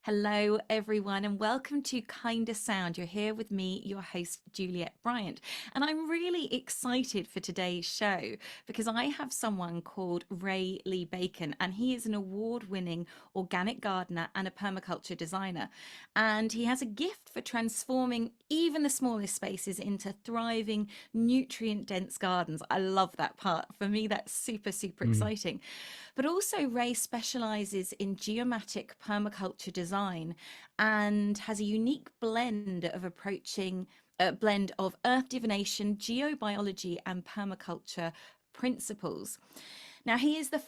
Hello, everyone, and welcome to Kinda Sound. You're here with me, your host, Juliette Bryant. And I'm really excited for today's show because I have someone called Ray Lee Bacon, and he is an award winning organic gardener and a permaculture designer. And he has a gift for transforming even the smallest spaces into thriving, nutrient dense gardens. I love that part. For me, that's super, super Mm. exciting. But also, Ray specializes in geomatic permaculture design and has a unique blend of approaching a blend of earth divination, geobiology, and permaculture principles. Now, he is the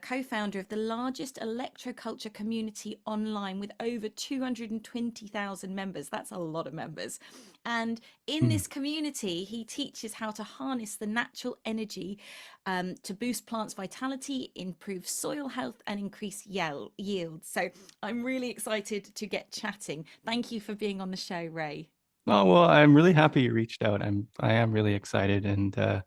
co-founder of the largest electroculture community online with over 220,000 members. That's a lot of members. And in Mm. this community, he teaches how to harness the natural energy to boost plants' vitality, improve soil health, and increase yield. So I'm really excited to get chatting. Thank you for being on the show, Ray. Oh, well, I'm really happy you reached out. I am really excited, and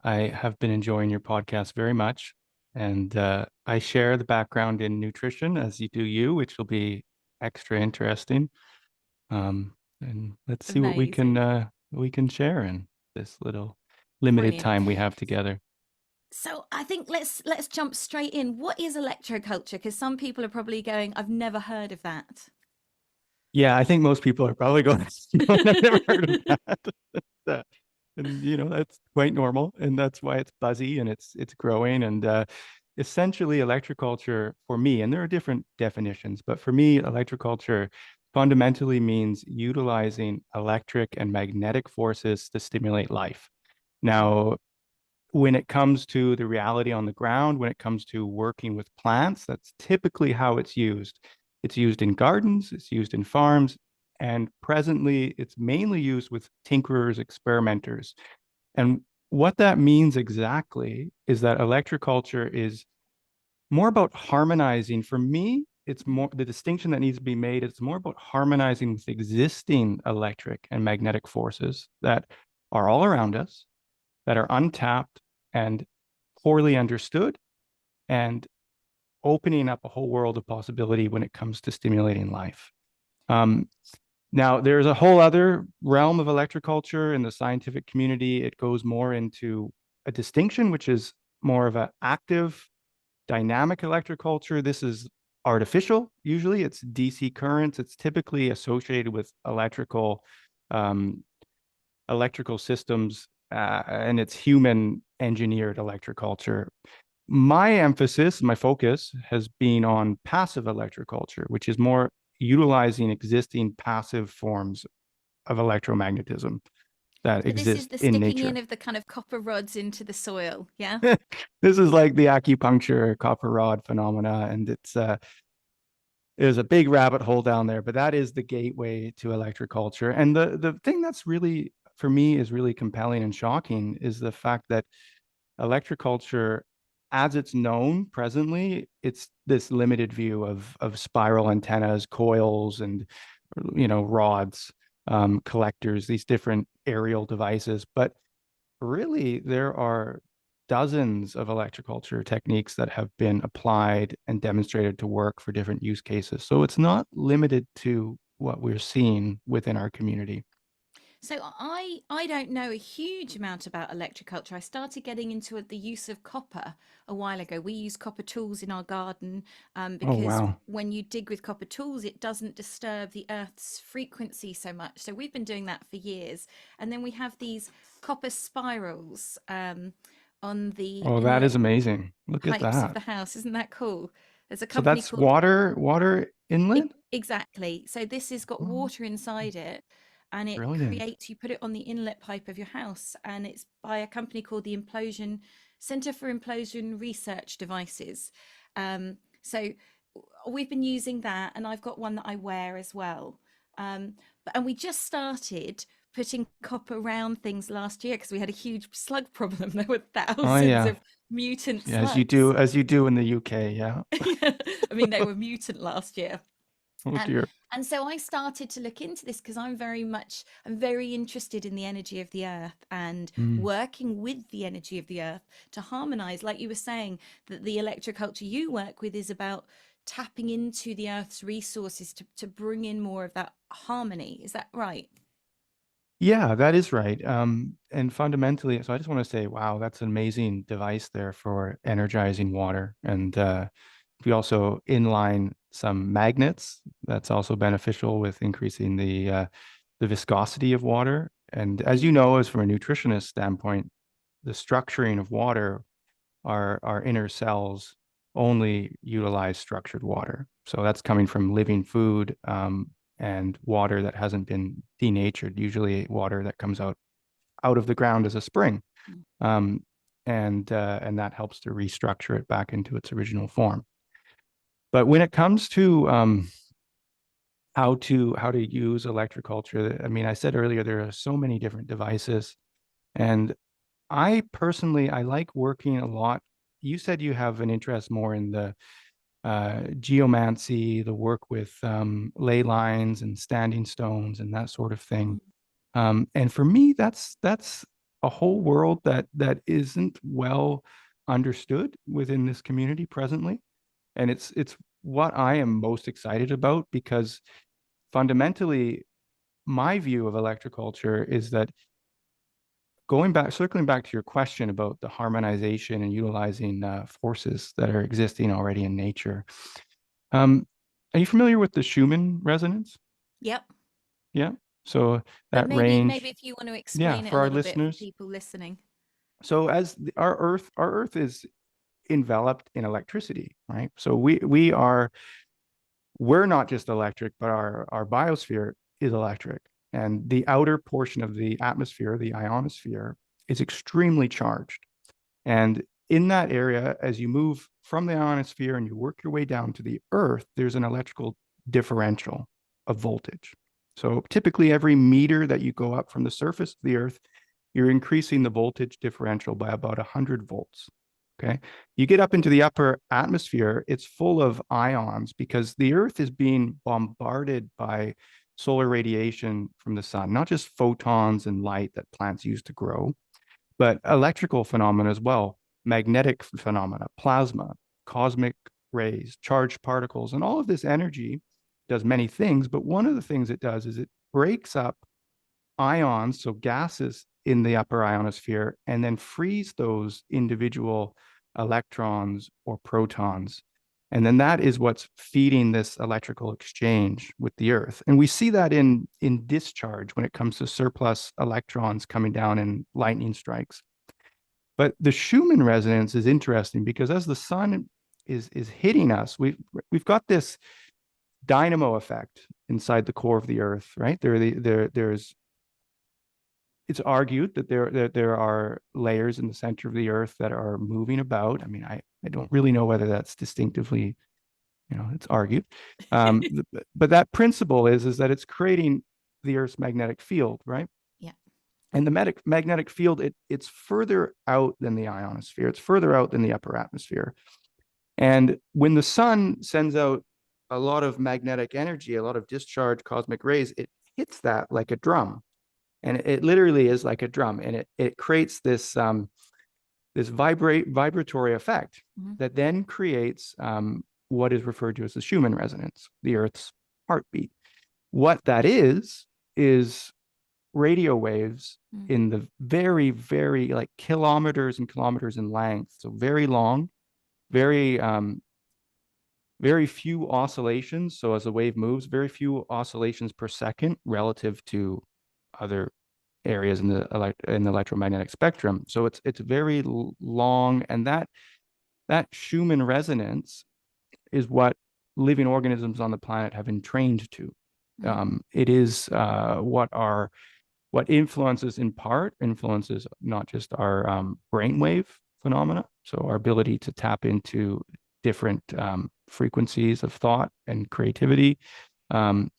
I have been enjoying your podcast very much. And I share the background in nutrition as you do you, which will be extra interesting. And let's see what Amazing. we can share in this little limited Brilliant. time we have together. So I think let's jump straight in. What is electroculture? Because some people are probably going, I've never heard of that. Yeah, I think most people are probably going, no, I've never heard of that. Uh, and that's quite normal, and that's why it's buzzy and it's growing. And essentially, electroculture for me, and there are different definitions, but for me, electroculture fundamentally means utilizing electric and magnetic forces to stimulate life. Now, when it comes to the reality on the ground, when it comes to working with plants, that's typically how it's used. It's used in gardens, it's used in farms, and presently it's mainly used with tinkerers, experimenters. And what that means exactly is that electroculture is more about harmonizing. For me, it's more the distinction that needs to be made. It's more about harmonizing with existing electric and magnetic forces that are all around us, that are untapped and poorly understood, and opening up a whole world of possibility when it comes to stimulating life. Um, Now, there's a whole other realm of electroculture in the scientific community. It goes more into a distinction, which is more of an active, dynamic electroculture. This is artificial. Usually, it's DC currents. It's typically associated with um, electrical systems, and it's human engineered electroculture. My emphasis, my focus has been on passive electroculture, which is more utilizing existing passive forms of electromagnetism that So this is exist the in sticking in nature. of the kind of copper rods into the soil. Yeah. This is like the acupuncture copper rod phenomena, and there's a big rabbit hole down there, but that is the gateway to electroculture. And the thing that's really for me is really compelling and shocking is the fact that electroculture, as it's known presently, it's this limited view of spiral antennas, coils, and rods, collectors, these different aerial devices. But really, there are dozens of electroculture techniques that have been applied and demonstrated to work for different use cases. So it's not limited to what we're seeing within our community. So I don't know a huge amount about electroculture. I started getting into the use of copper a while ago. We use copper tools in our garden Oh, because wow. when you dig with copper tools, it doesn't disturb the earth's frequency so much. So we've been doing that for years. And then we have these copper spirals on the Oh, that inlet is amazing. Look at pipes of that. the house. Isn't that cool? There's a So company that's called water inlet? Exactly. So this has got Oh, water inside it and it brilliant. creates, you put it on the inlet pipe of your house, and it's by a company called the Implosion Center for Implosion Research Devices. So we've been using that, and I've got one that I wear as well. And we just started putting copper around things last year because we had a huge slug problem. There were Oh, thousands yeah. of mutant As slugs. you do in the UK. Yeah. Yeah. I mean, they were mutant last year. Oh, and dear. and so I started to look into this because I'm very interested in the energy of the earth and Mm. working with the energy of the earth to harmonize, like you were saying, that the electroculture you work with is about tapping into the earth's resources to bring in more of that harmony. Is that right? Yeah, that is right. And fundamentally, so I just want to say, wow, that's an amazing device there for energizing water. And we also inline some magnets. That's also beneficial with increasing the viscosity of water. And as you Mm. know, as from a nutritionist standpoint, the structuring of water, our inner cells only utilize structured water. So that's coming from living food, and water that hasn't been denatured, usually water that comes out of the ground as a spring. Mm. Um, and that helps to restructure it back into its original form. But when it comes to how to use electroculture, I mean, I said earlier there are so many different devices, and I personally I like working a lot. You said you have an interest more in the geomancy, the work with ley lines and standing stones and that sort of thing. Mm. And for me, that's a whole world that isn't well understood within this community presently. And it's what I am most excited about, because fundamentally, my view of electroculture is that circling back to your question about the harmonization and utilizing forces that are existing already in nature. Um, are you familiar with the Schumann resonance? Yep. Yeah. So But that maybe range, if you want to yeah, explain it for a our little bit for listeners. people listening. So our Earth is enveloped in electricity, right? So we're not just electric, but our biosphere is electric. And the outer portion of the atmosphere, the ionosphere, is extremely charged. And in that area, as you move from the ionosphere and you work your way down to the Earth, there's an electrical differential of voltage. So typically, every meter that you go up from the surface of the Earth, you're increasing the voltage differential by about 100 volts. Okay. You get up into the upper atmosphere, it's full of ions because the Earth is being bombarded by solar radiation from the sun, not just photons and light that plants use to grow, but electrical phenomena as well, magnetic phenomena, plasma, cosmic rays, charged particles, and all of this energy does many things. But one of the things it does is it breaks up ions, so gases in the upper ionosphere, and then frees those individual electrons or protons. And then that is what's feeding this electrical exchange with the Earth. And we see that in discharge when it comes to surplus electrons coming down in lightning strikes. But the Schumann resonance is interesting because as the sun is hitting us, we've got this dynamo effect inside the core of the Earth, right? There's it's argued that there are layers in the center of the Earth that are moving about. I mean, I don't really know whether that's distinctively, it's argued. Um, but that principle is that it's creating the Earth's magnetic field, right? Yeah. And the magnetic field, it's further out than the ionosphere. It's further out than the upper atmosphere. And when the sun sends out a lot of magnetic energy, a lot of discharge cosmic rays, it hits that like a drum. And it literally is like a drum. And it creates this vibratory effect Mhm. that then creates what is referred to as the Schumann resonance, the Earth's heartbeat. What that is radio waves Mm. in the very, very like kilometers and kilometers in length. So very long, very, very few oscillations. So as the wave moves, very few oscillations per second relative to other areas in the electromagnetic spectrum. So it's very long, and that Schumann resonance is what living organisms on the planet have been trained to. Mm. It is what influences not just our brainwave phenomena, so our ability to tap into different frequencies of thought and creativity. Um,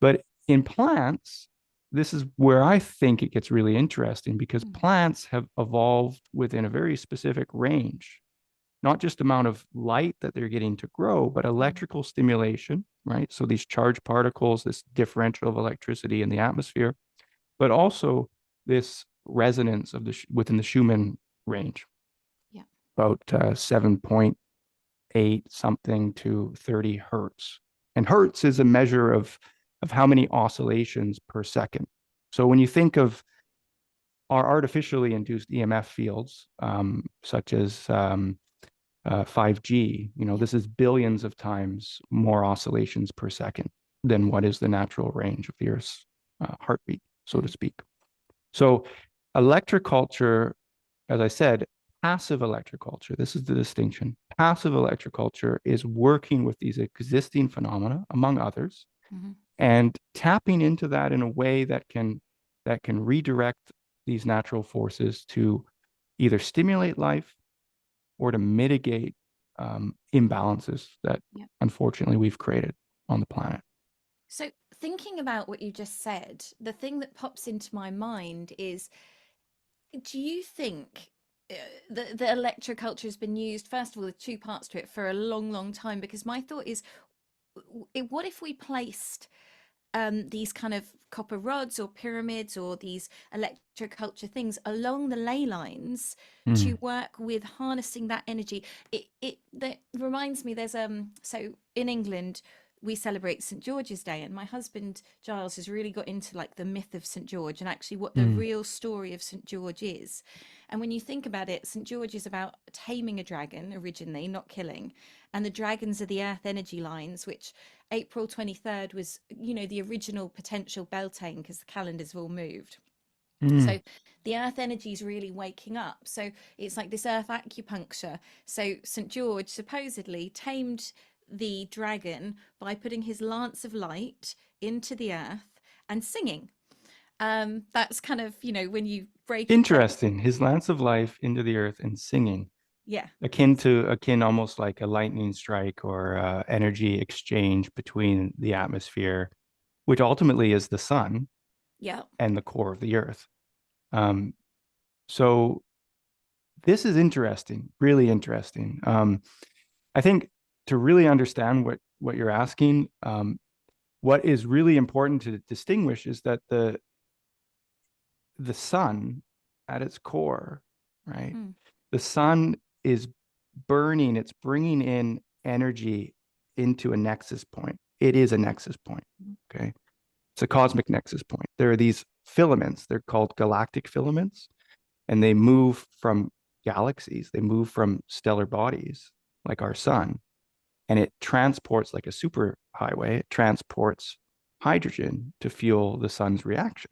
but in plants, this is where I think it gets really interesting because Mm. plants have evolved within a very specific range, not just amount of light that they're getting to grow, but Mm. electrical stimulation, right? So these charged particles, this differential of electricity in the atmosphere, but also this resonance of within the Schumann range, Yeah. about 7.8 8 something to 30 hertz. And hertz is a measure of how many oscillations per second. So when you think of our artificially induced EMF fields, such as 5G, Yeah. this is billions of times more oscillations per second than what is the natural range of the Earth's heartbeat, so to Mm. speak. So electroculture, as I said, passive electroculture, this is the distinction. Passive electroculture is working with these existing phenomena, among others, Mhm. and tapping into that in a way that can redirect these natural forces to either stimulate life or to mitigate imbalances that Yeah. unfortunately we've created on the planet. So, thinking about what you just said, the thing that pops into my mind is, do you think the electroculture has been used, first of all, with two parts to it for a long, long time? Because my thought is, what if we placed these kind of copper rods or pyramids or these electroculture things along the ley lines to Mm. work with harnessing that energy? It that reminds me, there's so in England we celebrate St George's Day, and my husband Giles has really got into like the myth of St George and actually what the Mm. real story of St George is. And when you think about it, St George is about taming a dragon originally, not killing, and the dragons are the earth energy lines, which April 23rd was, the original potential Beltane because the calendars have all moved. Mm. So the earth energy is really waking up. So it's like this earth acupuncture. So St. George supposedly tamed the dragon by putting his lance of light into the earth and singing. That's kind of, when you break it down. Interesting. His lance of life into the earth and singing, Yeah. akin almost like a lightning strike or energy exchange between the atmosphere, which ultimately is the sun, Yeah. and the core of the earth. Um, so this is interesting, really interesting. I think to really understand what you're asking, what is really important to distinguish is that the sun at its core, right? Mm. The sun is burning, it's bringing in energy into a nexus point. It is a nexus point. Okay. It's a cosmic nexus point. There are these filaments, they're called galactic filaments, and they move from galaxies, they move from stellar bodies like our sun, and it transports like a super highway, it transports hydrogen to fuel the sun's reaction.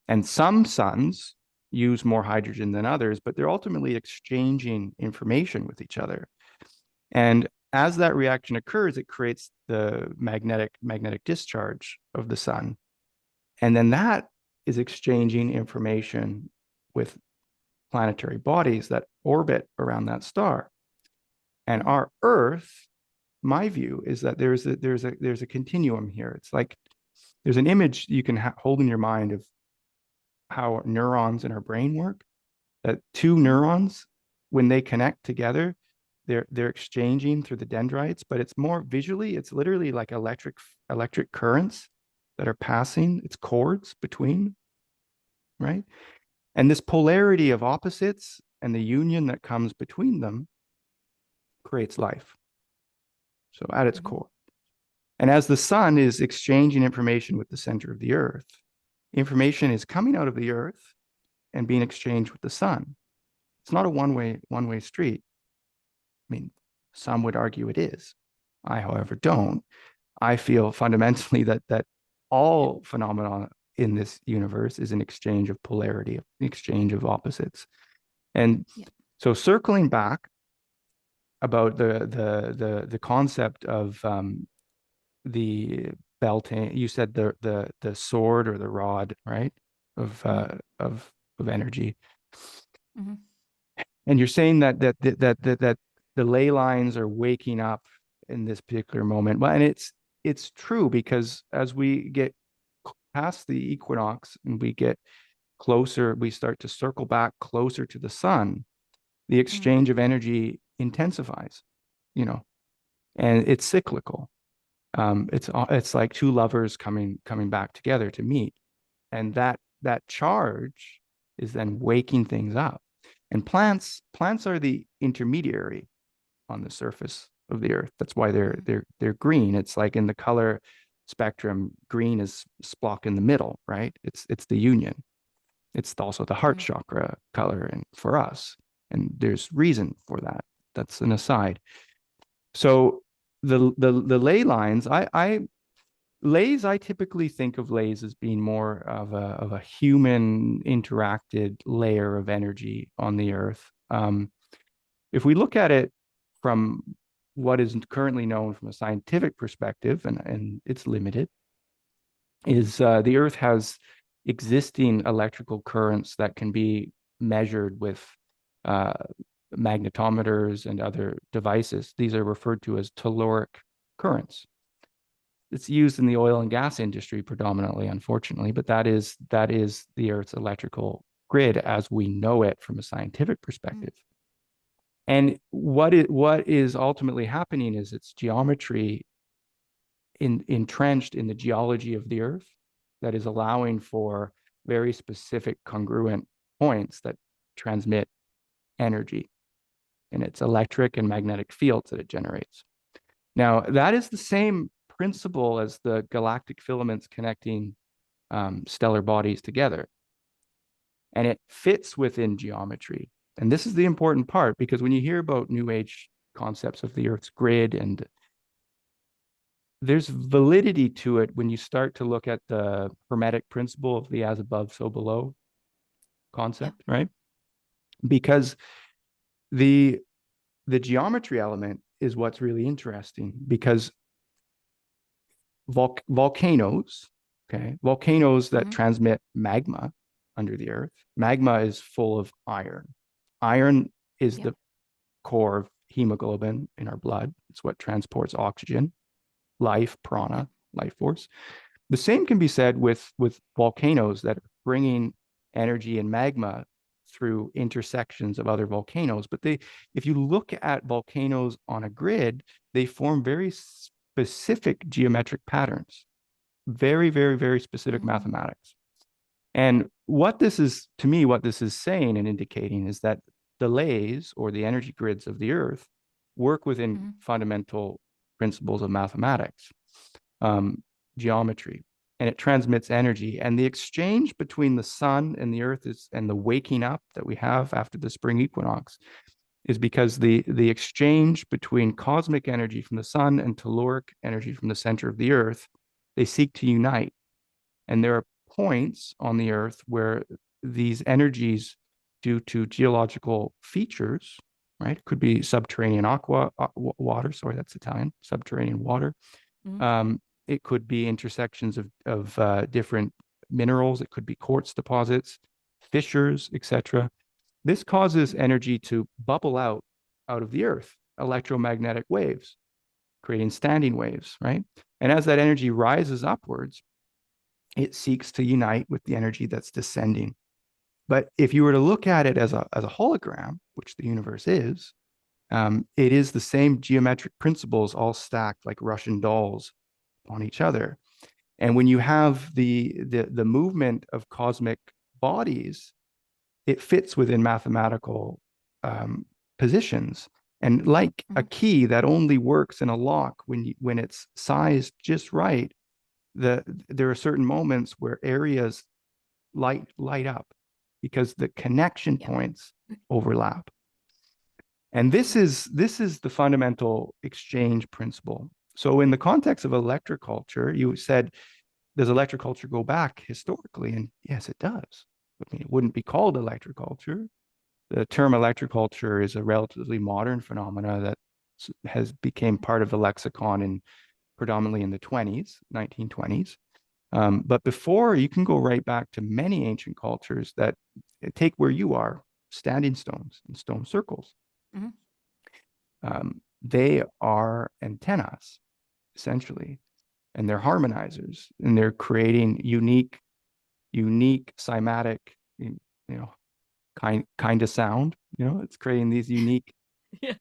And some suns use more hydrogen than others, but they're ultimately exchanging information with each other. And as that reaction occurs, it creates the magnetic discharge of the sun. And then that is exchanging information with planetary bodies that orbit around that star. And Mm. our Earth, my view is that there's a continuum here. It's like there's an image you can hold in your mind of how neurons in our brain work. That two Mm. neurons, when they connect together, they're exchanging through the dendrites, but it's more visually, it's literally like electric currents that are passing, it's cords between, right? And this polarity of opposites and the union that comes between them creates life. So at its Mhm. core. And as the sun is exchanging information with the center of the earth, information is coming out of the earth and being exchanged with the sun. It's not a one-way street. I mean, some would argue it is. I, however, don't. I feel fundamentally that Yeah. all phenomena in this universe is an exchange of polarity, an exchange of opposites. And Yeah. so circling back about the concept of the belting, you said the sword or the rod, right? Of Mm. of energy. Mhm. And you're saying that the ley lines are waking up in this particular moment. Well, and it's true because as we get past the equinox and we get closer, we start to circle back closer to the sun, the Mm. exchange of energy intensifies, you know, and it's cyclical. It's like two lovers coming back together to meet, and that charge is then waking things up. And plants are the intermediary. on the surface of the earth. That's why they're Mm-hmm. they're green. It's like in the color spectrum, green is splotch in the middle, right? It's the union. It's also the heart Mm-hmm. chakra color, and for us, and there's reason for that. That's an aside. So the ley lines, I lays, I typically think of lays as being more of a human interacted layer of energy on the earth. If we look at it from what is currently known from a scientific perspective, and it's limited, is the earth has existing electrical currents that can be measured with uh, magnetometers and other devices. These are referred to as telluric currents. It's used in the oil and gas industry predominantly, unfortunately, but that is the Earth's electrical grid as we know it from a scientific perspective. And what is ultimately happening is its geometry entrenched in the geology of the Earth that is allowing for very specific congruent points that transmit energy, and its electric and magnetic fields that it generates. Now, that is the same principle as the galactic filaments connecting stellar bodies together. And it fits within geometry. And this is the important part, because when you hear about New Age concepts of the Earth's grid, and there's validity to it when you start to look at the Hermetic principle of the as above, so below Yeah. concept, right? Because the the geometry element is what's really interesting, because volcanoes, okay, volcanoes that Mm-hmm. transmit magma under the earth. Magma is full of iron. Iron is Yeah. the core of hemoglobin in our blood. It's what transports oxygen, life, Yeah. prana, life force. The same can be said with volcanoes that are bringing energy and magma through intersections of other volcanoes. But if you look at volcanoes on a grid, they form very specific geometric patterns, very, very, very specific Mm-hmm. mathematics. And what this is, to me, what this is saying and indicating is that the lays, or the energy grids of the earth, work within Mm-hmm. fundamental principles of mathematics, um, geometry, and it transmits energy. And the exchange between the sun and the earth and the waking up that we have after the spring equinox is because the exchange between cosmic energy from the sun and telluric energy from the center of the earth, they seek to unite. And there are points on the earth where these energies, due to geological features, right? It could be subterranean water. Sorry, that's Italian. Subterranean water. Mm-hmm. It could be intersections of different minerals. It could be quartz deposits, fissures, etc. This causes energy to bubble out of the earth, electromagnetic waves, creating standing waves, right? And as that energy rises upwards, it seeks to unite with the energy that's descending. But if you were to look at it as a hologram, which the universe is, it is the same geometric principles all stacked like Russian dolls on each other. And when you have the movement of cosmic bodies, it fits within mathematical um, positions. And like a Mm-hmm. key that only works in a lock when it's sized just right, there are certain moments where areas light up because the connection Yeah. points overlap. And this is the fundamental exchange principle. So in the context of electroculture, you said, does electroculture go back historically? And yes, it does. I mean, it wouldn't be called electroculture. The term electroculture is a relatively modern phenomena that has became part of the lexicon in predominantly in the 1920s. But before, you can go right back to many ancient cultures that take where you are, standing stones and stone circles. Mm-hmm. They are antennas, essentially, and they're harmonizers, and they're creating unique cymatic, kind of sound. It's creating these unique Yeah.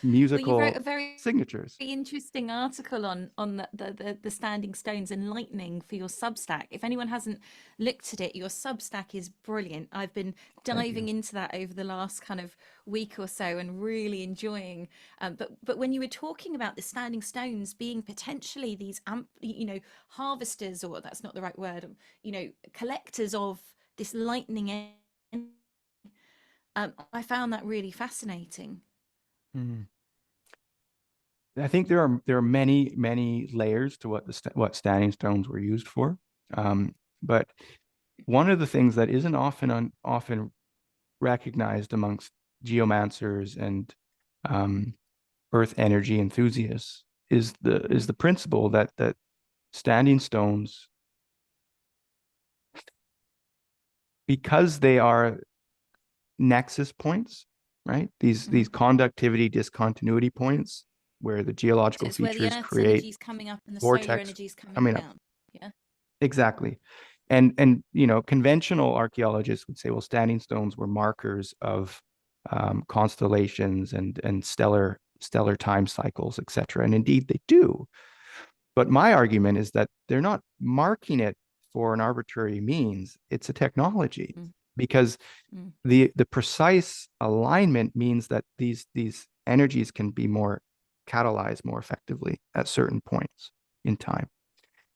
Well, you wrote a musical very signatures. interesting article on the standing stones and lightning for your Substack. If anyone hasn't looked at it, your Substack is brilliant. I've been Thank diving you. into that over the last kind of week or so and really enjoying. But when you were talking about the standing stones being potentially these harvesters, or that's not the right word, collectors of this lightning energy, I found that really fascinating. Mm. I think there are many layers to what standing stones were used for. But one of the things that isn't often recognized amongst geomancers and um, earth energy enthusiasts is the principle that standing stones, because they are nexus points, right? These Mhm. conductivity discontinuity points where the So geological it's where the features Earth's create energy is coming up and the solar vortex energy is coming coming up. down. Yeah. Exactly. And conventional archaeologists would say, well, standing stones were markers of constellations and stellar time cycles, etc. And indeed they do. But my argument is that they're not marking it for an arbitrary means. It's a technology, Mm, because mm, the precise alignment means that these energies can be more catalyzed more effectively at certain points in time.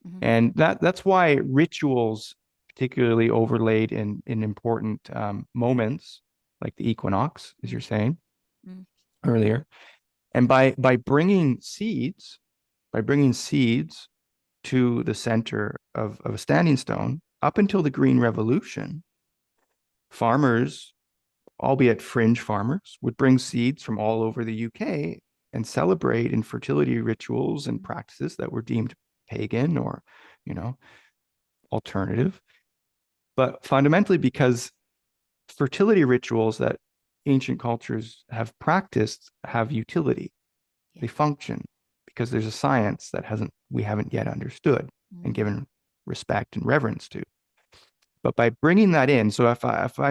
mhm, And that's why rituals, particularly overlaid in important moments, like the equinox, as you're mm, saying mm, earlier, and by bringing seeds to the center of a standing stone, up until the Green Revolution, farmers, albeit fringe farmers, would bring seeds from all over the UK and celebrate infertility rituals and mm, practices that were deemed pagan or, you know, alternative. But fundamentally, because fertility rituals that ancient cultures have practiced have utility, yeah. they function because there's a science that hasn't we haven't yet understood and Mm. given respect and reverence to. But by bringing that in, so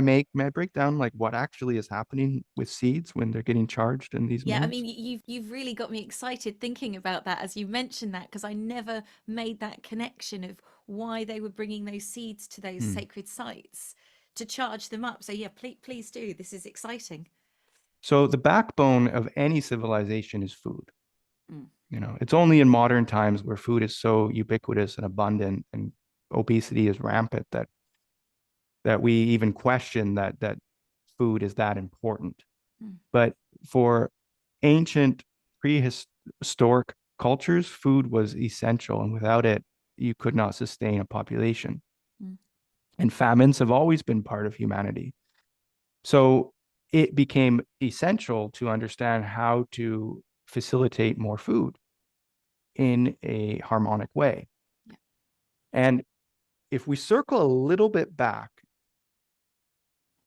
may I break down like what actually is happening with seeds when they're getting charged in these Yeah, I modes? mean, you've really got me excited thinking about that as you mentioned that, because I never made that connection of why they were bringing those seeds to those Hmm. sacred sites to charge them up. So yeah, please do. This is exciting. So the backbone of any civilization is food. Mm, It's only in modern times where food is so ubiquitous and abundant and obesity is rampant that we even question that food is that important. mm, But for ancient prehistoric cultures, food was essential, and without it, you could not sustain a population. mm, And famines have always been part of humanity. So it became essential to understand how to facilitate more food in a harmonic way. yeah. And if we circle a little bit back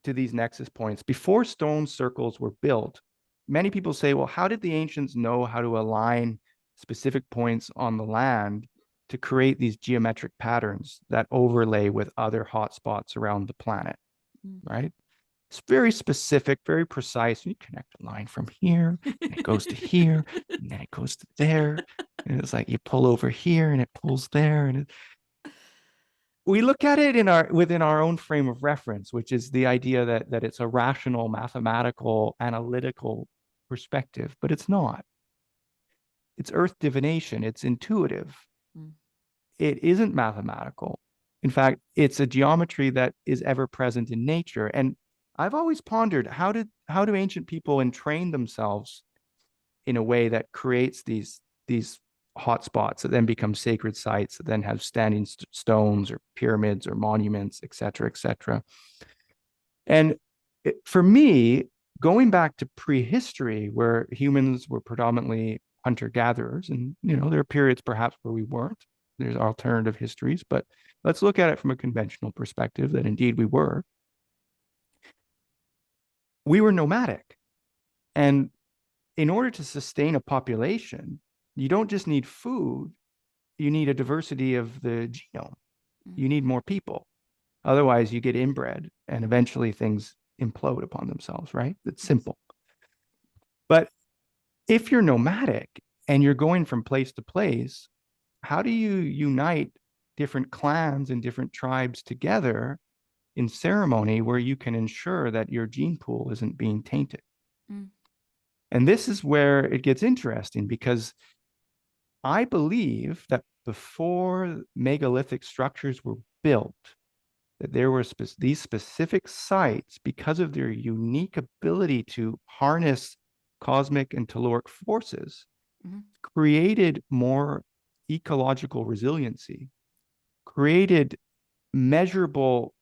to these nexus points, before stone circles were built, many people say, well, how did the ancients know how to align specific points on the land to create these geometric patterns that overlay with other hotspots around the planet, Mm. right? It's very specific, very precise. You connect a line from here, and it goes to here, and then it goes to there. And it's like you pull over here and it pulls there. And we look at it within our own frame of reference, which is the idea that it's a rational, mathematical, analytical perspective, but it's not. It's earth divination, it's intuitive. Mm, It isn't mathematical. In fact, it's a geometry that is ever present in nature. And I've always pondered, how do ancient people entrain themselves in a way that creates these hotspots that then become sacred sites that then have standing stones or pyramids or monuments, et cetera, et cetera. And for me, going back to prehistory, where humans were predominantly hunter gatherers, and there are periods perhaps where we weren't. There's alternative histories, but let's look at it from a conventional perspective that indeed we were. We were nomadic. And in order to sustain a population, you don't just need food, you need a diversity of the genome. mm, You need more people. Otherwise, you get inbred and eventually things implode upon themselves, right? It's yes. simple. But If you're nomadic and you're going from place to place, how do you unite different clans and different tribes together in ceremony where you can ensure that your gene pool isn't being tainted? Mm, And this is where it gets interesting, because I believe that before megalithic structures were built, that there were these specific sites, because of their unique ability to harness cosmic and telluric forces, mhm, created more ecological resiliency, created measurable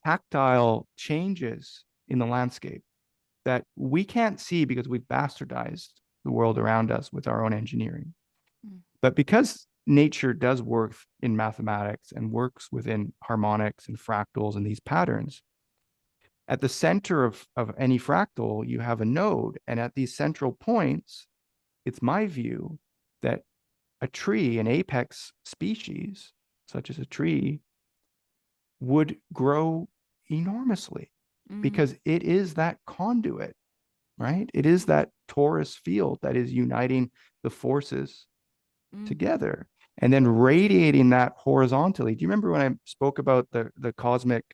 tactile changes in the landscape that we can't see because we've bastardized the world around us with our own engineering. mm, But because nature does work in mathematics and works within harmonics and fractals and these patterns, at the center of any fractal, you have a node. And at these central points, it's my view that a tree, an apex species, such as a tree, would grow enormously mm, because it is that conduit, yeah, right? It is that torus field that is uniting the forces mm, together and then radiating that horizontally. Do you remember when I spoke about the cosmic,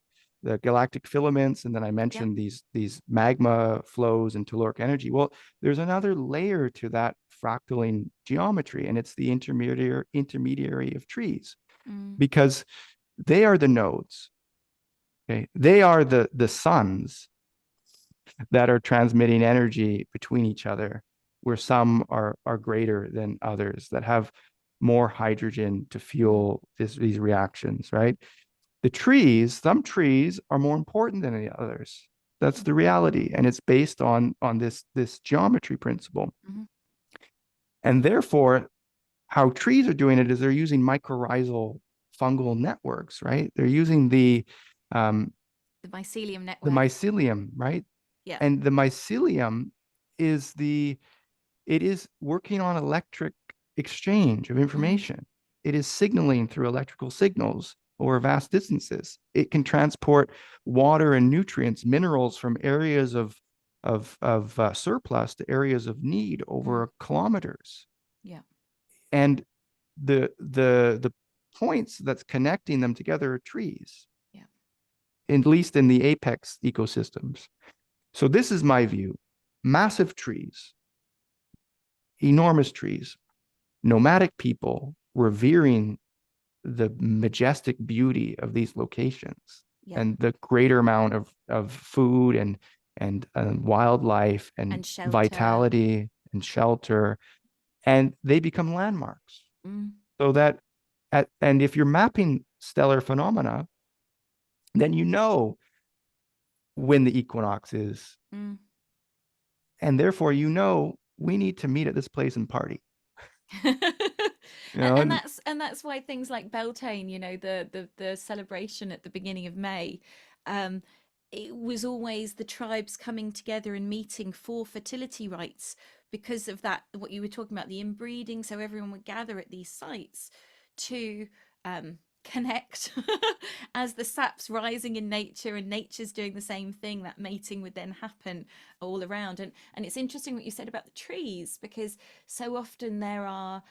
the galactic filaments, and then I yeah, mentioned these magma flows and telluric energy? Well, there's another layer to that fractaling geometry, and it's the intermediary of trees, mm, because they are the nodes. Okay, they are the suns that are transmitting energy between each other, where some are greater than others, that have more hydrogen to mm, fuel these reactions, right? The trees, some trees are more important than the others. That's mm, the reality, and it's based on this geometry principle. mhm. And therefore, how trees are doing it is they're using mycorrhizal fungal networks, right? They're using um, The mycelium the network. mycelium, right? Yeah. And the mycelium is it is working on electric exchange of Mm, information. It is signaling through electrical signals over vast distances. It can transport water and nutrients, minerals from areas of surplus to areas of need mm, over kilometers. yeah. And the points that's connecting them together are trees, Yeah. at least in the apex ecosystems. So this is my view: massive trees, enormous trees, nomadic people revering the majestic beauty of these locations Yeah. and the greater amount of food and wildlife and And shelter. vitality and shelter, and they become landmarks. Mm, So that and if you're mapping stellar phenomena, then you know when the equinox is, mm. and therefore you know we need to meet at this place and party. You know, And that's why things like Beltane, the celebration at the beginning of May, um, it was always the tribes coming together and meeting for fertility rites because of that, what you were talking about, the inbreeding. So everyone would gather at these sites to connect as the sap's rising in nature and nature's doing the same thing. That mating would then happen all around. And it's interesting what you said about the trees, because so often there are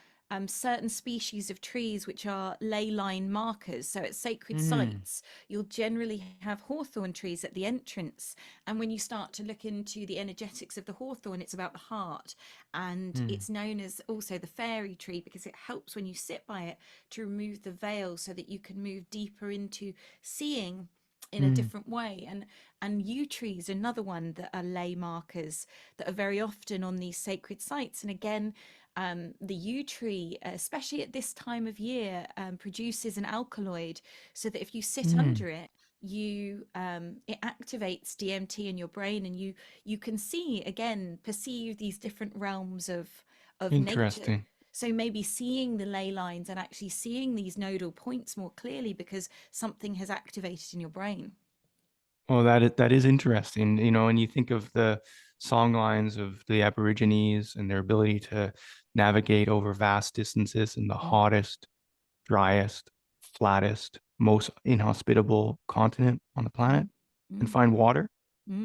certain species of trees which are ley line markers. So at sacred mm, sites, you'll generally have hawthorn trees at the entrance. And when you start to look into the energetics of the hawthorn, it's about the heart. And mm, it's known as also the fairy tree because it helps when you sit by it to remove the veil so that you can move deeper into seeing in a mm, different way. And yew trees, another one that are ley markers that are very often on these sacred sites. And again, the yew tree, especially at this time of year, produces an alkaloid, so that if you sit mm. under it, you it activates DMT in your brain, and you can see again, perceive these different realms of nature. Interesting. So maybe seeing the ley lines and actually seeing these nodal points more clearly because something has activated in your brain. Well, that is interesting, and you think of the song lines of the Aborigines and their ability to navigate over vast distances in the Mm, hottest, driest, flattest, most inhospitable continent on the mm, planet and mm, find water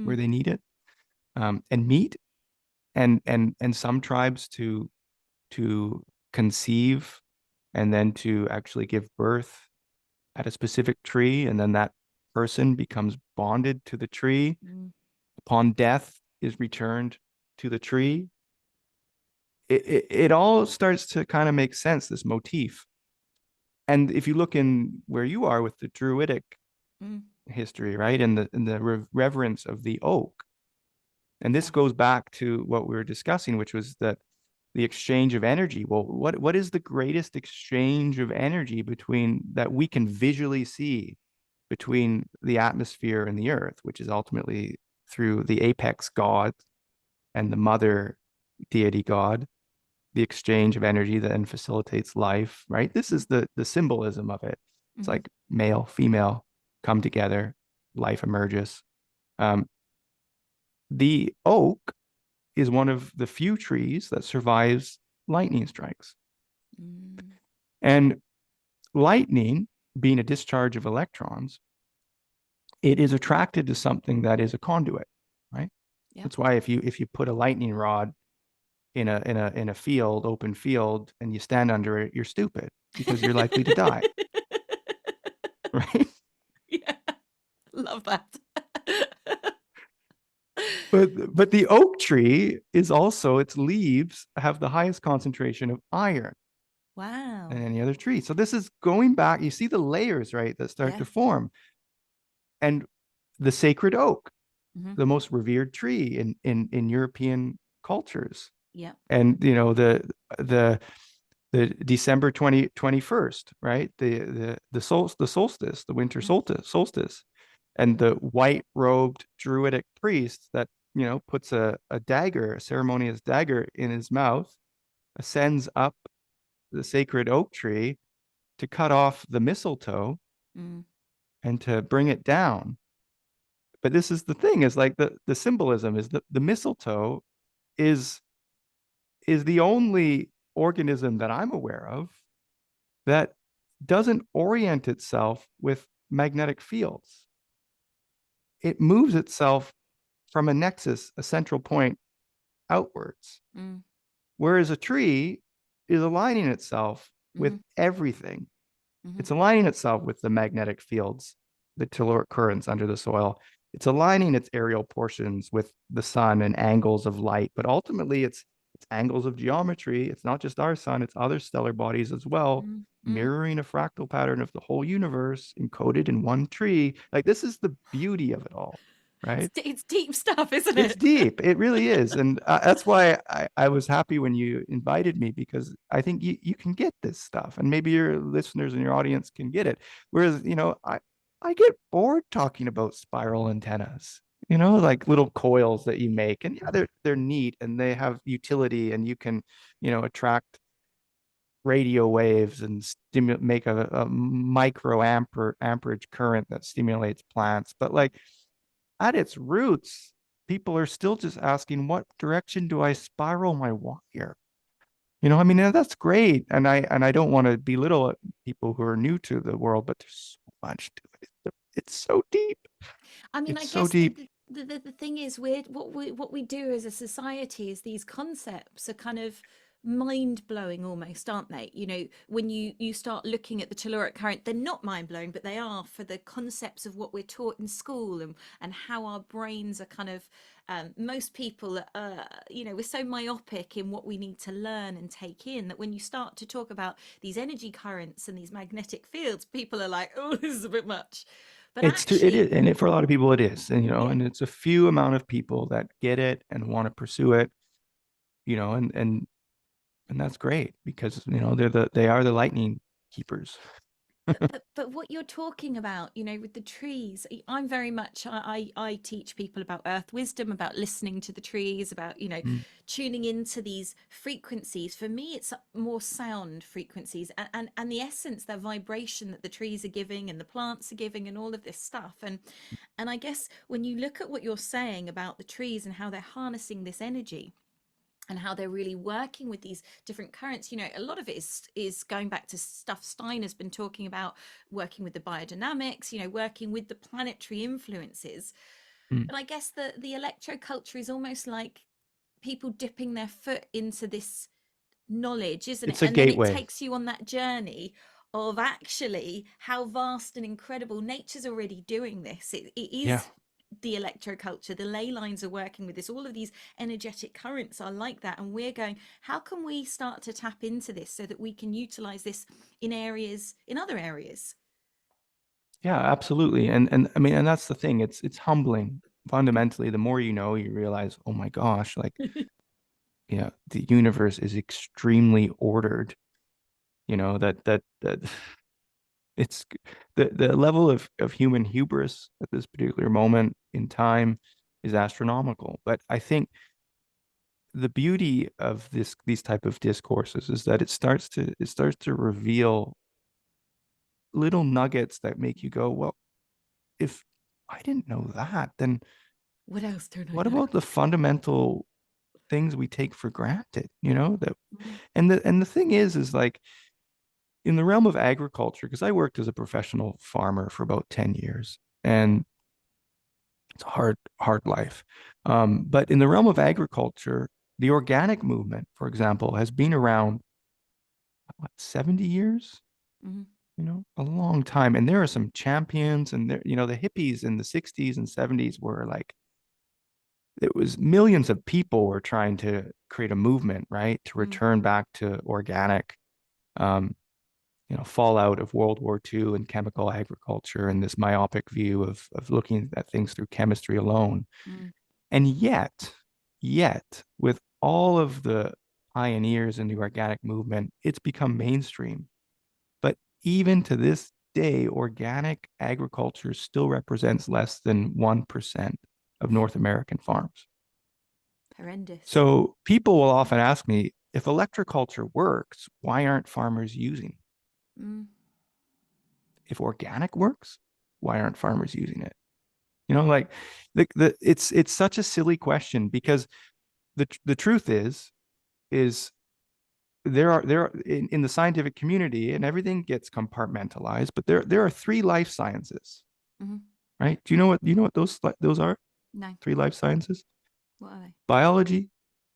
where mm, they need it, and meat. and some tribes to conceive and then to actually give birth at a specific tree, and then that person becomes bonded to the tree. Mm, Upon death, is returned to the tree. It all starts to kind of make sense, this motif. And if you look in where you are with the Druidic mm, history, right, and the reverence of the oak, and this yeah. goes back to what we were discussing, which was that the exchange of energy. Well, what is the greatest exchange of energy between that we can visually see between the atmosphere and the earth, which is ultimately through the apex god and the mother deity god, the exchange of energy that then facilitates life, right? This Mm, is the symbolism of it. It's mm-hmm, like male, female come together, life emerges. Um, the oak is one of the few trees that survives lightning strikes. mm, And lightning, being a discharge of electrons, it is attracted to something that is a conduit, right? yeah. That's why if you put a lightning rod in a field, open field, and you stand under it, you're stupid because you're likely to die, right? Yeah, love that. But the oak tree is also, its leaves have the highest concentration of iron than Wow. any other tree. So this is going back. You see the layers, right, that start Yeah. to form. And the sacred oak, Mm-hmm. the most revered tree in European cultures. Yeah. And the the December 21st, right? The solstice, the winter Mm, solstice, and the white robed druidic priest that puts a dagger, a ceremonious dagger in his mouth, ascends up the sacred oak tree to cut off the mistletoe mm, and to bring it down. But this is the thing, is like the symbolism is that the mistletoe is is the only organism that I'm aware of that doesn't orient itself with magnetic fields. It moves itself from a nexus, a central point, outwards. mm, Whereas a tree is aligning itself with mm-hmm, everything. mm-hmm, It's aligning itself with the magnetic fields, the telluric currents under the soil. It's aligning its aerial portions with the sun and angles of light, but ultimately it's angles of geometry. It's not just our sun, it's other stellar bodies as well, mm, mm. mirroring a fractal pattern of the whole universe encoded in one tree. Like, this is the beauty of it all, right? It's deep stuff, isn't It's it? deep. It really is. And that's why I was happy when you invited me, because I think you can get this stuff, and maybe your listeners and your audience can get it. Whereas, I get bored talking about spiral antennas, like little coils that you make. And yeah, they're neat and they have utility, and you can, attract radio waves and stimulate, make a micro amperage current that stimulates plants. But like, at its roots, people are still just asking, what direction do I spiral my wire? I mean, that's great. And I don't want to belittle people who are new to the world, but there's so much to it. It's so deep. I mean, I It's so guess deep. the thing is, we're what we do as a society is these concepts are kind of mind blowing almost, aren't they? You know, when you start looking at the telluric current, they're not mind blowing, but they are for the concepts of what we're taught in school and how our brains are kind of. Most people, we're so myopic in what we need to learn and take in that when you start to talk about these energy currents and these magnetic fields, people are like, "Oh, this is a bit much." But It actually, is, and for a lot of people it is, and yeah, and it's a few amount of people that get it and want to pursue it, and that's great, because they are the lightning keepers. but what you're talking about, with the trees, I'm very much I teach people about earth wisdom, about listening to the trees, about Mm. tuning into these frequencies. For me, it's more sound frequencies and the essence, their vibration that the trees are giving and the plants are giving and all of this stuff. And I guess when you look at what you're saying about the trees and how they're harnessing this energy and how they're really working with these different currents, a lot of it is going back to stuff Stein has been talking about, working with the biodynamics, working with the planetary influences. Mm. But I guess the electroculture is almost like people dipping their foot into this knowledge, isn't it? It's a And then it gateway. takes you on that journey of actually how vast and incredible nature's already doing this. It Yeah. is the electroculture, the ley lines are working with this, all of these energetic currents are like that, and we're going, how can we start to tap into this so that we can utilize this in areas, in other areas? Yeah, absolutely. And I mean, and that's the thing. It's humbling. Fundamentally, the more you know, you realize, oh my gosh, like, yeah, the universe is extremely ordered. That it's the level of human hubris at this particular moment in time is astronomical. But I think the beauty of these type of discourses is that it starts to reveal little nuggets that make you go, well, if I didn't know that, then What else don't I what know? about the fundamental things we take for granted? That Mm, and the thing is like in the realm of agriculture, because I worked as a professional farmer for about 10 years, and it's a hard life. But in the realm of agriculture, the organic movement, for example, has been around what, 70 years? mm, A long time. And there are some champions, and the hippies in the 60s and 70s were like, it was millions of people were trying to create a movement, right? To mm, return back to organic, um, fallout of World War II and chemical agriculture and this myopic view of looking at things through chemistry alone. mm. And yet, with all of the pioneers in the organic movement, it's become mainstream. But even to this day, organic agriculture still represents less than 1% of North American farms. Horrendous. So people will often ask me, if electroculture works, why aren't farmers using? Mm, If organic works, why aren't farmers using it? Like it's such a silly question because the truth is there are in the scientific community, and everything gets compartmentalized, but there are three life sciences, mm. right? Do you know what those are? No, Three life sciences: what are they? biology,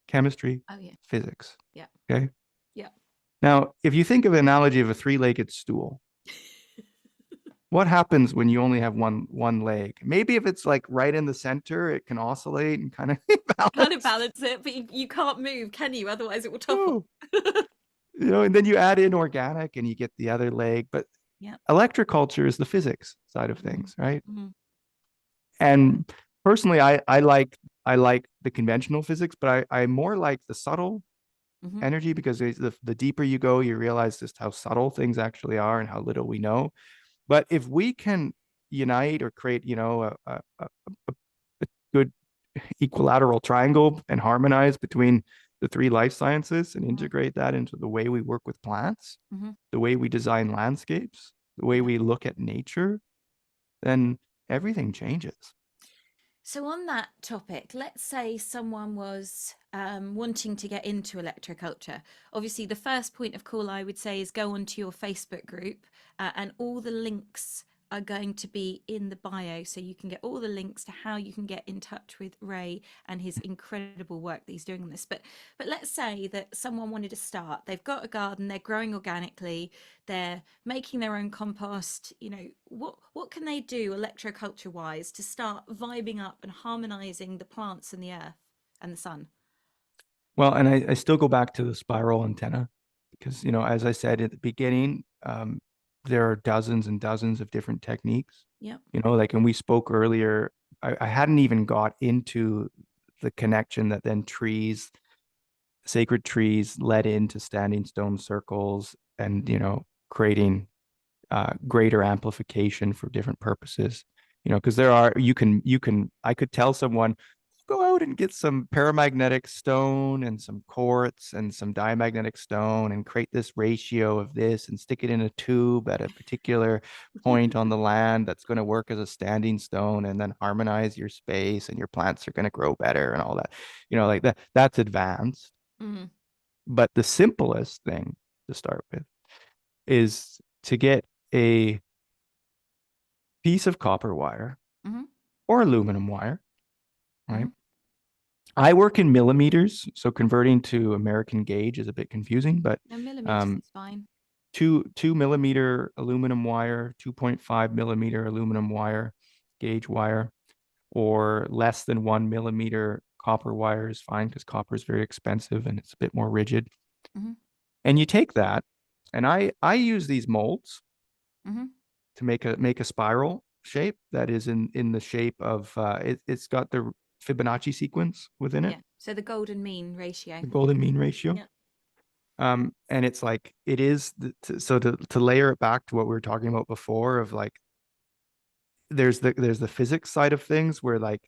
chemistry, Oh yeah, physics. yeah, Okay. yeah. Now, if you think of an analogy of a three-legged stool, what happens when you only have one leg? Maybe if it's like right in the center, it can oscillate and kind of Kind of balance. balance it, but you can't move, can you? Otherwise, it will topple. No, and then you add in organic and you get the other leg. But Yeah. electroculture is the physics side of Mm, things, right? mm, And personally, I like the conventional physics, but I more like the subtle mm, energy, because the deeper you go, you realize just how subtle things actually are and how little we know. But if we can unite or create, a good equilateral triangle and harmonize between the three life sciences and mm, integrate that into the way we work with plants, mm. the way we design landscapes, the way Yeah. we look at nature, then everything changes. So, on that topic, let's say someone was wanting to get into electroculture. Obviously, the first point of call I would say is go onto your Facebook group, and all the links are going to be in the bio. So, you can get all the links to how you can get in touch with Ray and his incredible work that he's doing on this. But let's say that someone wanted to start, they've got a garden, they're growing organically, they're making their own compost. What can they do electroculture wise to start vibing up and harmonizing the plants and the earth and the sun? Well, and I still go back to the spiral antenna because, as I said at the beginning, there are dozens and dozens of different techniques. Yep. Like, and we spoke earlier, I hadn't even got into the connection that then sacred trees led into standing stone circles and, creating greater amplification for different purposes. Because I could tell someone, go out and get some paramagnetic stone and some quartz and some diamagnetic stone and create this ratio of this and stick it in a tube at a particular point on the land that's going to work as a standing stone and then harmonize your space and your plants are going to grow better and all that. Like that's advanced. Mm, But the simplest thing to start with is to get a piece of copper wire mm, or aluminum wire, right? mm, I work in millimeters, so converting to American gauge is a bit confusing, but No, millimeters um, is fine. 2 millimeter aluminum wire, 2.5 millimeter aluminum wire, gauge wire, or less than 1 millimeter copper wire is fine because copper is very expensive and it's a bit more rigid. Mm-hmm. And you take that, and I use these molds Mm-hmm. to make a spiral shape that is in the shape of it's got the Fibonacci sequence within it, Yeah. So the golden mean ratio. the golden mean ratio. Yeah. And it's like it is so to layer it back to what we were talking about before of like there's the physics side of things where like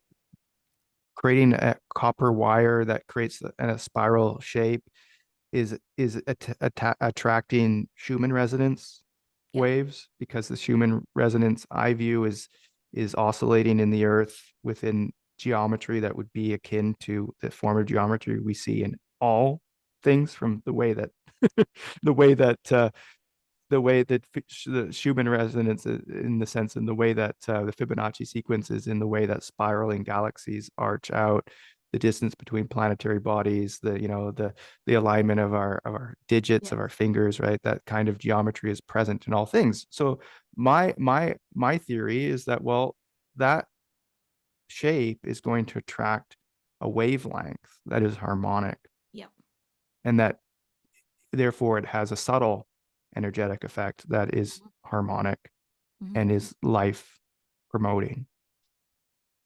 creating a copper wire that creates a spiral shape is attracting Schumann resonance Yeah. waves because the Schumann resonance I view is oscillating in the earth within geometry that would be akin to the form of geometry we see in all things from the way that the way that the way that the Schumann resonance in the sense in the way that the Fibonacci sequence is in the way that spiraling galaxies arch out, the distance between planetary bodies, the alignment of our digits Yeah. of our fingers, right? That kind of geometry is present in all things. So my theory is that well, that shape is going to attract a wavelength that is harmonic, Yeah. and that therefore it has a subtle energetic effect that is harmonic Mm-hmm. and is life promoting.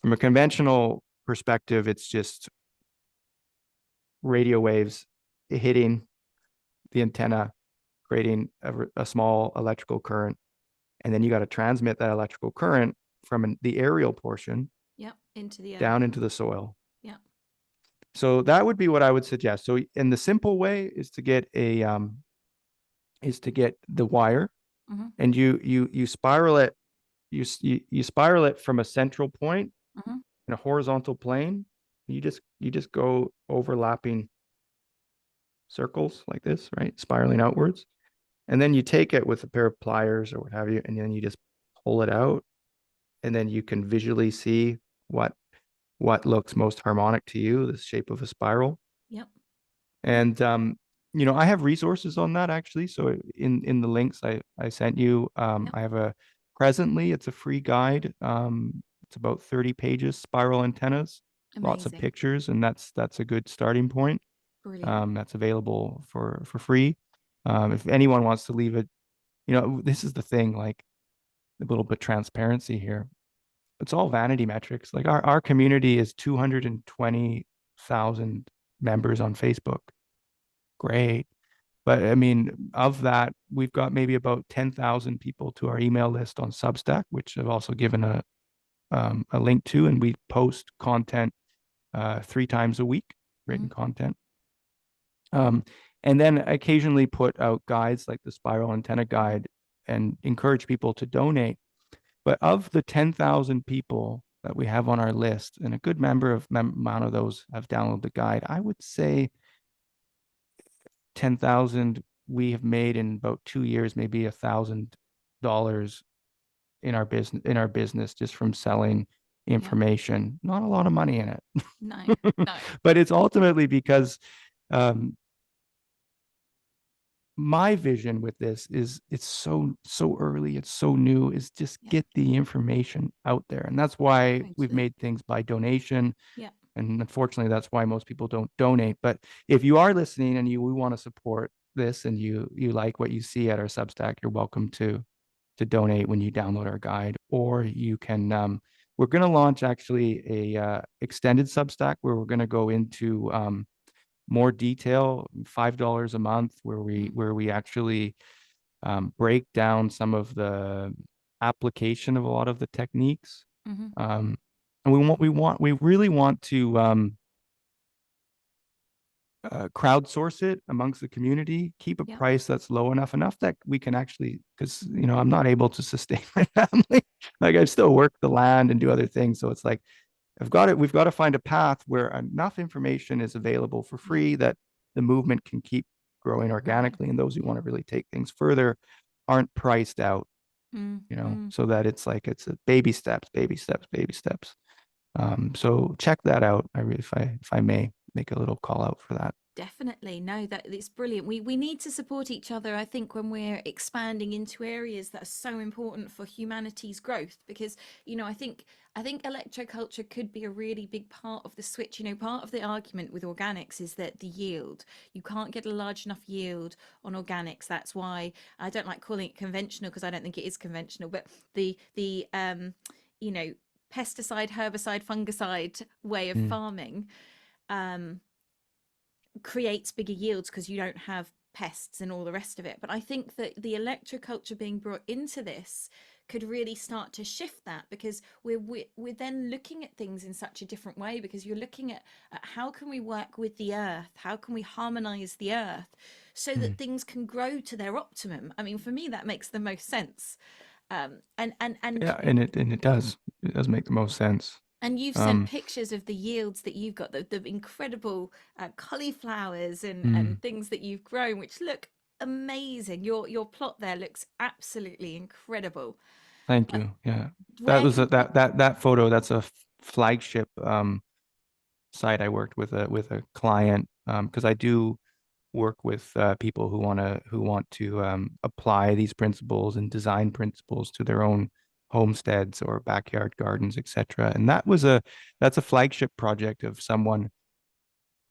From a conventional perspective, it's just radio waves hitting the antenna, creating a small electrical current. And then you got to transmit that electrical current from the aerial portion Yeah. Into the earth. down into the soil. Yeah. So that would be what I would suggest. So, in the simple way is to get the wire, Mm-hmm. and you spiral it. You spiral it from a central point Mm-hmm. in a horizontal plane. You just go overlapping circles like this, right? Spiraling outwards. And then you take it with a pair of pliers or what have you, and then you just pull it out. And then you can visually see what looks most harmonic to you, the shape of a spiral. Yep. And I have resources on that actually. So in the links I sent you, Yep. I have presently it's a free guide. It's about 30 pages, spiral antennas, lots of Amazing. pictures, and that's a good starting point. Brilliant. That's available for free. If anyone wants to leave it, this is the thing, like a little bit transparency here. It's all vanity metrics. Like our community is 220,000 members on Facebook. Great. But I mean, of that, we've got maybe about 10,000 people to our email list on Substack, which I've also given a link to, and we post content 3 times a week, Mm-hmm. written content. Um, and then occasionally put out guides like the spiral antenna guide and encourage people to donate. But of the 10,000 people that we have on our list, and a good amount of those have downloaded the guide, I would say 10,000 we have made in about 2 years, maybe $1,000 in our business just from selling Yep. information. Not a lot of money in it, No. No. but it's ultimately because um, my vision with this is it's so early, it's so new, is just Yeah. get the information out there. And that's why we've Totally. made things by donation. Yeah. And unfortunately, that's why most people don't donate. But if you are listening and we want to support this and you like what you see at our Substack, you're welcome to donate when you download our guide. Or you can we're going to launch actually a extended Substack where we're going to go into more detail, $5 a month, where we Mm-hmm. where we actually break down some of the application of a lot of the techniques. Mm-hmm. And we really want to crowdsource it amongst the community, keep a Yeah. price that's low enough that we can actually, because I'm not able to sustain my family. Like I still work the land and do other things, so it's like we've got to find a path where enough information is available for Yeah. free that the movement can keep growing Growing. organically, and those who Yeah. want to really take things further aren't priced out, Mm-hmm. so that it's like it's a baby steps, baby steps, baby steps. So check that out. If I may make a little call out for that. Definitely. No, that it's brilliant. We need to support each other, I think, when we're expanding into areas that are so important for humanity's growth. Because, I think electroculture could be a really big part of the switch. Part of the argument with organics is that the yield. You can't get a large enough yield on organics. That's why I don't like calling it conventional, because I don't think it is conventional, but the you know, pesticide, herbicide, fungicide way of Mm. farming um creates bigger yields because you don't have pests and all the rest of it. But I think that the electroculture being brought into this could really start to shift that, because we're then looking at things in such a different way, because you're looking at how can we work with the earth, how can we harmonize the earth so that Mm. things can grow to their optimum. I mean, for me that makes the most sense. And Yeah, and it does make the most sense. and you've sent Um, pictures of the yields that you've got, the incredible cauliflowers and mm, things that you've grown, which look amazing. Your plot there looks absolutely incredible. Thank Uh, you. Yeah, that where was can that photo. That's a flagship site I worked with a client because I do work with people who want to apply these principles and design principles to their own homesteads or backyard gardens, etc. And that's a flagship project of someone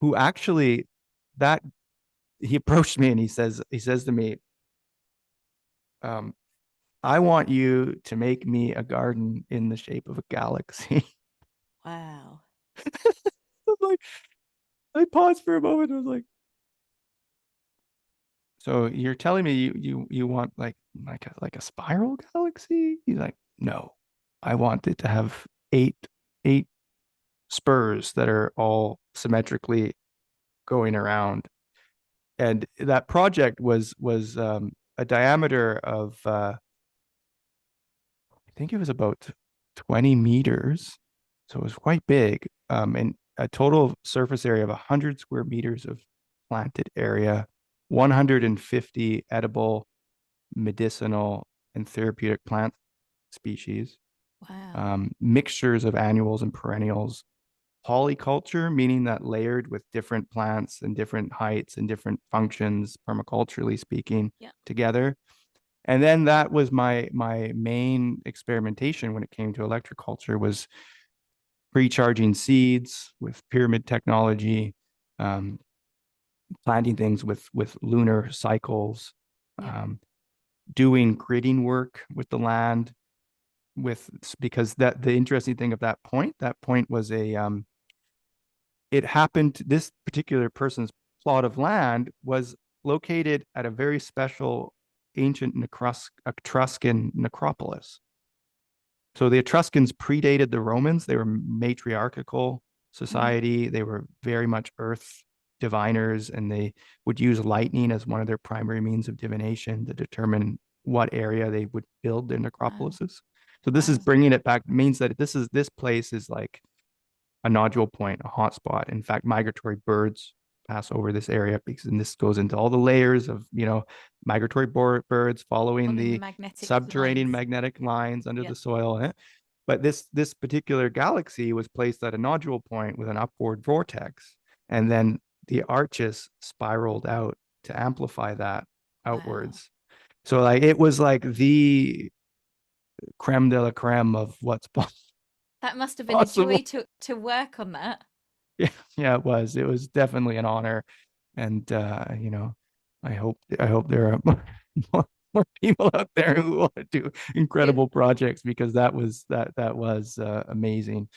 who actually that he approached me and he says to me, um, I want you to make me a garden in the shape of a galaxy. wow. Like, I paused for a moment. I was like, so you're telling me you want like a spiral galaxy? He's like, no, I want it to have eight spurs that are all symmetrically going around. And that project was a diameter of I think it was about 20 meters. So it was quite big. And a total surface area of 100 square meters of planted area, 150 edible, medicinal, and therapeutic plant species, Wow. mixtures of annuals and perennials, polyculture, meaning that layered with different plants and different heights and different functions, permaculturally speaking, Yeah. together. And then that was my main experimentation when it came to electroculture was pre-charging seeds with pyramid technology, um, planting things with lunar cycles, Yeah. um, doing gridding work with the land with because that the interesting thing of that point was it happened this particular person's plot of land was located at a very special ancient Etruscan necropolis. So the Etruscans predated the Romans. They were matriarchal Hmm. society. They were very much earth diviners, and they would use lightning as one of their primary means of divination to determine what area they would build their Wow. necropolises. So this is Wow. bringing it back, means that this place is like a nodule point, a hotspot. In fact, migratory birds pass over this area because, and this goes into all the layers of, migratory birds following Following the the magnetic subterranean lines. magnetic lines under Yeah. the soil. But this particular galaxy was placed at a nodule point with an upward vortex, and then the arches spiraled out to amplify that Wow. outwards. So like it was like the creme de la creme of what's That must have been a joy possible. to work on that. Yeah, yeah, it was. It was definitely an honor, and I hope there are more people out there who want to do It, incredible projects because that was amazing,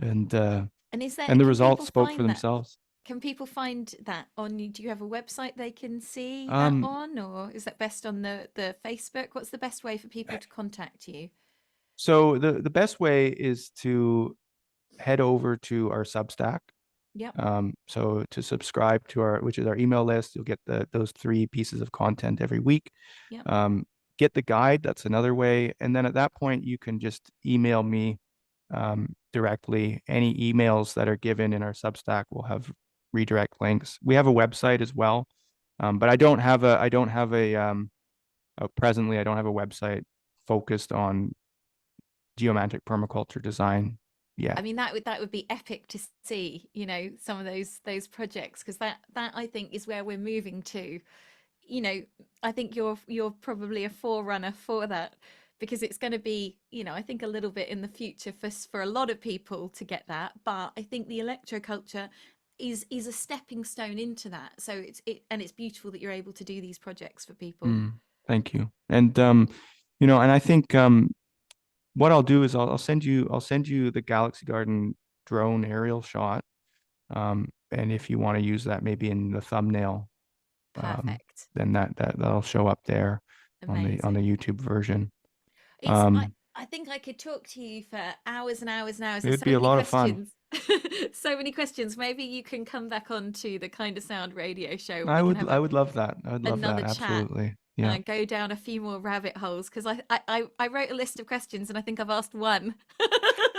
and uh, and is there, and the can results people spoke for find that? themselves. Can people find that on you? Do you have a website they can see that Um, on, or is that best on the Facebook? What's the best way for people to contact you? so the best way is to head over to our Substack. Yep. So to subscribe to which is our email list, you'll get those 3 pieces of content every week. Yep. Um, get the guide. That's another way. And then at that point, you can just email me directly. Any emails that are given in our Substack will have redirect links. We have a website as well, but presently I don't have a website focused on geomantic permaculture design yet. I mean, that would be epic to see, some of those projects, because that I think is where we're moving to. You know, I think you're probably a forerunner for that, because it's going to be, I think a little bit in the future for a lot of people to get that. But I think the electroculture is a stepping stone into that. So it's beautiful that you're able to do these projects for people. Thank you. And and I think what I'll do is I'll send you the Galaxy Garden drone aerial shot. And if you want to use that maybe in the thumbnail, um, Perfect. then that'll show up there on the Amazing. YouTube version. It's Um, I think I could talk to you for hours and hours and hours. There's it'd so be a many lot of fun. questions. So many questions. Maybe you can come back on to the Kind of Sound radio show and I we can would have I would love that. I would love another that. chat Absolutely. Yeah. and go down a few more rabbit holes, because I wrote a list of questions and I think I've asked one.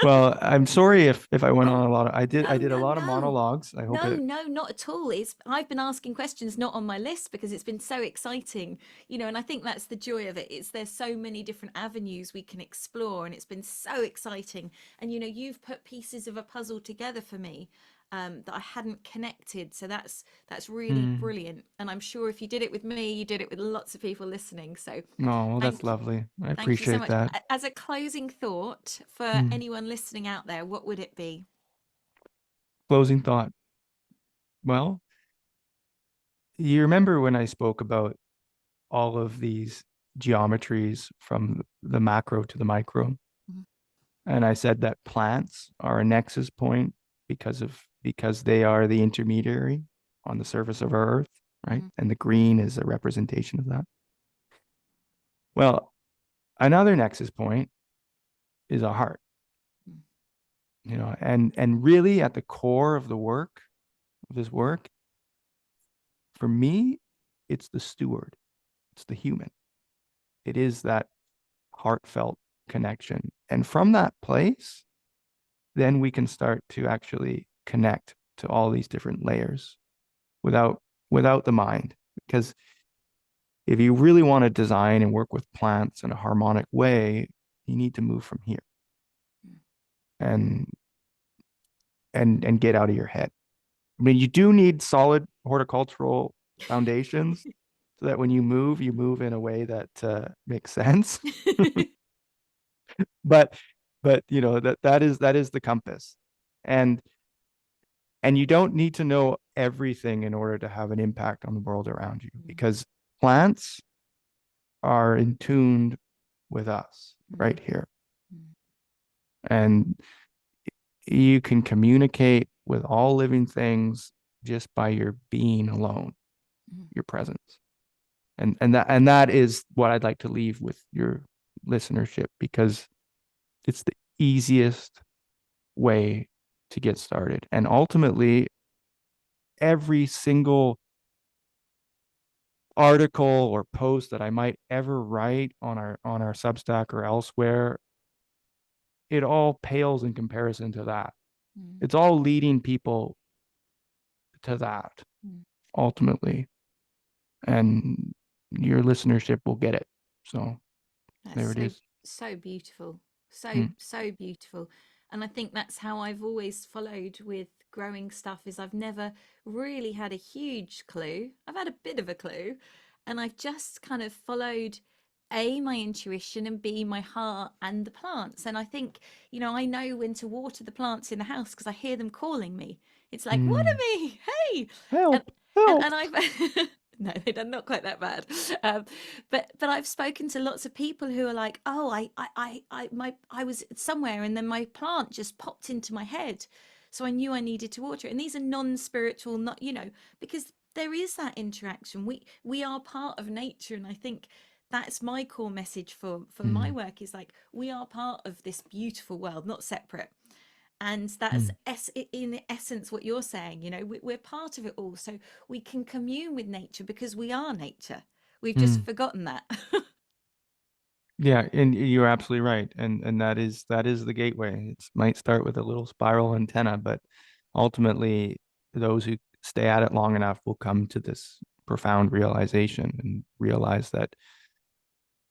Well, I'm sorry if I went Oh, on a lot of I no, did a no, lot of no. monologues. I hope No, it no, not at all. It's I've been asking questions not on my list because it's been so exciting, and I think that's the joy of it. It's there's so many different avenues we can explore, and it's been so exciting. And you've put pieces of a puzzle together for me, that I hadn't connected. So that's really mm, brilliant. And I'm sure if you did it with me, you did it with lots of people listening. So no, well, that's thank lovely. I thank you so appreciate much. that. As a closing thought for Mm. anyone listening out there, what would it be? Closing thought. Well, you remember when I spoke about all of these geometries from the macro to the micro? Mhm, And I said that plants are a nexus point because they are the intermediary on the surface of our Earth, right? mhm, And the green is a representation of that. Well, another nexus point is a heart, mhm, and really at the core of this work, for me, it's the steward, it's the human. It is that heartfelt connection. And from that place, then we can start to actually connect to all these different layers without without the mind. Because if you really want to design and work with plants in a harmonic way, you need to move from here mhm. and and get out of your head. I mean, you do need solid horticultural foundations so that when you move in a way that makes sense. But that is the compass, and you don't need to know everything in order to have an impact on the world around you, Mhm, because plants are in tune with us mhm, right here, mhm, and you can communicate with all living things just by your being alone, mhm. your presence. And that is what I'd like to leave with your listenership, because it's the easiest way to get started. And ultimately, every single article or post that I might ever write on our Substack or elsewhere, it all pales in comparison to that. Mm, It's all leading people to that mm. ultimately, and your listenership will get it. So That's there it so is. so beautiful. So Mm, so beautiful. And I think that's how I've always followed with growing stuff, is I've never really had a huge clue. I've had a bit of a clue, and I've just kind of followed A, my intuition, and B, my heart and the plants. And I think, I know when to water the plants in the house because I hear them calling me. It's like, water mm. me, hey. And Help, and help. I've no, they're not quite that bad. Um, but I've spoken to lots of people who are like, oh, I was somewhere and then my plant just popped into my head, so I knew I needed to water it. And these are non-spiritual, not because there is that interaction. We are part of nature, and I think that's my core message for my Mm, work, is like we are part of this beautiful world, not separate. And that's mm, in essence what you're saying. We're part of it all, so we can commune with nature because we are nature. We've just mm. forgotten that. Yeah, and you're absolutely right. And that is the gateway. It might start with a little spiral antenna, but ultimately those who stay at it long enough will come to this profound realization and realize that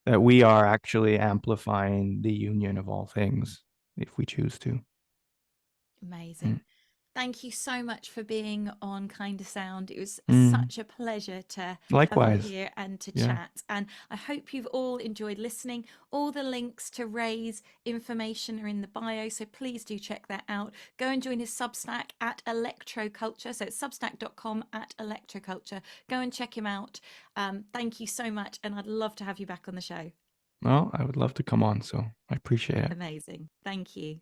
we are actually amplifying the union of all things if we choose to. Amazing. Thank you so much for being on Kinda Sound. It was Mm. such a pleasure to have you Likewise. here and to Yeah. chat. And I hope you've all enjoyed listening. All the links to Ray's information are in the bio, so please do check that out. Go and join his Substack at Electroculture. So it's substack.com at Electroculture. Go and check him out. Thank you so much. And I'd love to have you back on the show. Well, I would love to come on, so I appreciate it. Amazing. Thank you.